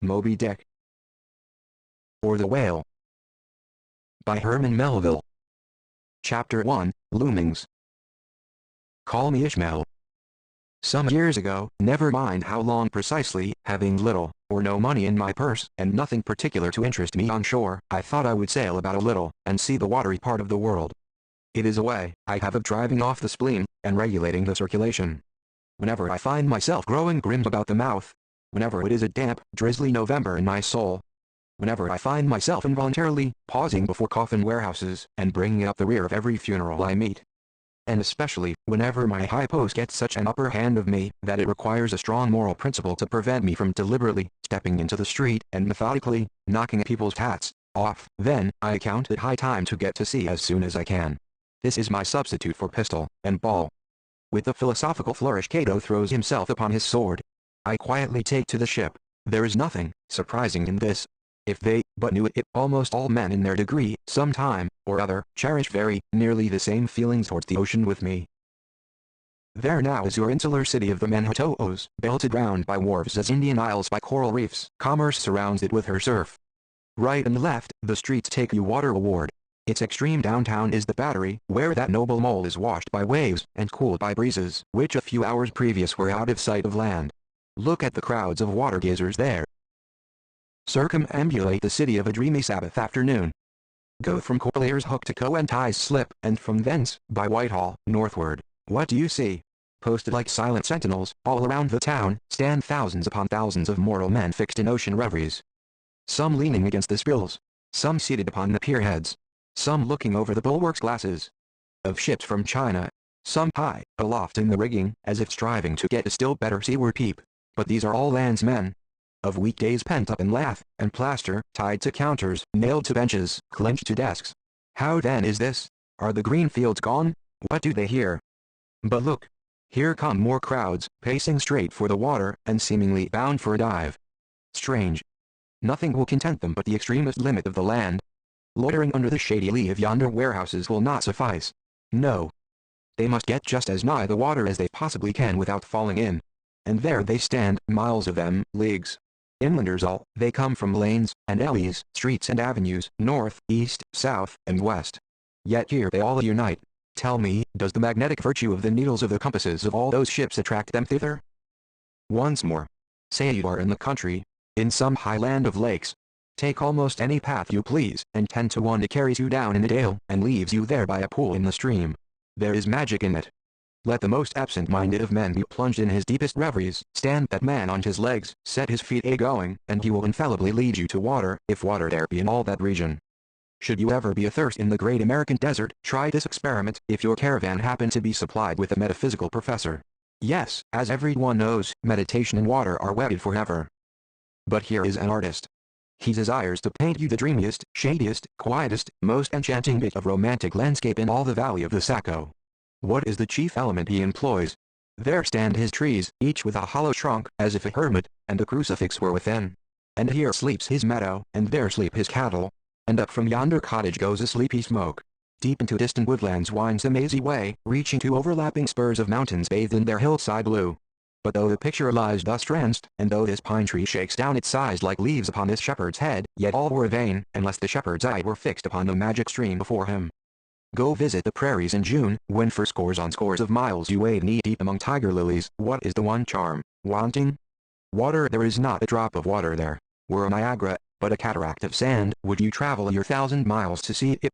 Moby Dick. Or the Whale. By Herman Melville. Chapter 1, Loomings. Call me Ishmael. Some years ago, never mind how long precisely, having little or no money in my purse and nothing particular to interest me on shore, I thought I would sail about a little and see the watery part of the world. It is a way I have of driving off the spleen and regulating the circulation. Whenever I find myself growing grim about the mouth, whenever it is a damp, drizzly November in my soul, whenever I find myself involuntarily pausing before coffin warehouses and bringing up the rear of every funeral I meet, and especially whenever my high post gets such an upper hand of me that it requires a strong moral principle to prevent me from deliberately stepping into the street and methodically knocking people's hats off, then I account it high time to get to sea as soon as I can. This is my substitute for pistol and ball. With a philosophical flourish Cato throws himself upon his sword. I quietly take to the ship. There is nothing surprising in this. If they but knew it, almost all men in their degree, some time or other, cherish very nearly the same feelings towards the ocean with me. There now is your insular city of the Manhattoes, belted round by wharves as Indian Isles by coral reefs. Commerce surrounds it with her surf. Right and left, the streets take you water award. Its extreme downtown is the Battery, where that noble mole is washed by waves and cooled by breezes which a few hours previous were out of sight of land. Look at the crowds of water gazers there. Circumambulate the city of a dreamy Sabbath afternoon. Go from Collier's Hook to ch01a's Slip, and from thence, by Whitehall, northward. What do you see? Posted like silent sentinels, all around the town, stand thousands upon thousands of mortal men fixed in ocean reveries. Some leaning against the spills. Some seated upon the pierheads. Some looking over the bulwarks glasses of ships from China. Some high, aloft in the rigging, as if striving to get a still better seaward peep. But these are all landsmen. Of weekdays pent up in lath and plaster, tied to counters, nailed to benches, clenched to desks. How then is this? Are the green fields gone? What do they hear? But look! Here come more crowds, pacing straight for the water, and seemingly bound for a dive. Strange. Nothing will content them but the extremest limit of the land. Loitering under the shady lee of yonder warehouses will not suffice. No. They must get just as nigh the water as they possibly can without falling in. And there they stand, miles of them, leagues. Inlanders all, they come from lanes, and alleys, streets and avenues, north, east, south, and west. Yet here they all unite. Tell me, does the magnetic virtue of the needles of the compasses of all those ships attract them thither? Once more. Say you are in the country, in some high land of lakes. Take almost any path you please, and 10 to 1 it carries you down in a dale, and leaves you there by a pool in the stream. There is magic in it. Let the most absent-minded of men be plunged in his deepest reveries, stand that man on his legs, set his feet a-going, and he will infallibly lead you to water, if water there be in all that region. Should you ever be athirst in the great American desert, try this experiment, if your caravan happen to be supplied with a metaphysical professor. Yes, as everyone knows, meditation and water are wedded forever. But here is an artist. He desires to paint you the dreamiest, shadiest, quietest, most enchanting bit of romantic landscape in all the valley of the Saco. What is the chief element he employs? There stand his trees, each with a hollow trunk, as if a hermit, and a crucifix were within. And here sleeps his meadow, and there sleep his cattle. And up from yonder cottage goes a sleepy smoke. Deep into distant woodlands winds a mazy way, reaching to overlapping spurs of mountains bathed in their hillside blue. But though the picture lies thus tranced, and though this pine tree shakes down its sighs like leaves upon this shepherd's head, yet all were vain, unless the shepherd's eye were fixed upon the magic stream before him. Go visit the prairies in June, when for scores on scores of miles you wade knee-deep among tiger lilies. What is the one charm wanting? Water. There is not a drop of water there. Were a Niagara but a cataract of sand, would you travel your 1,000 miles to see it?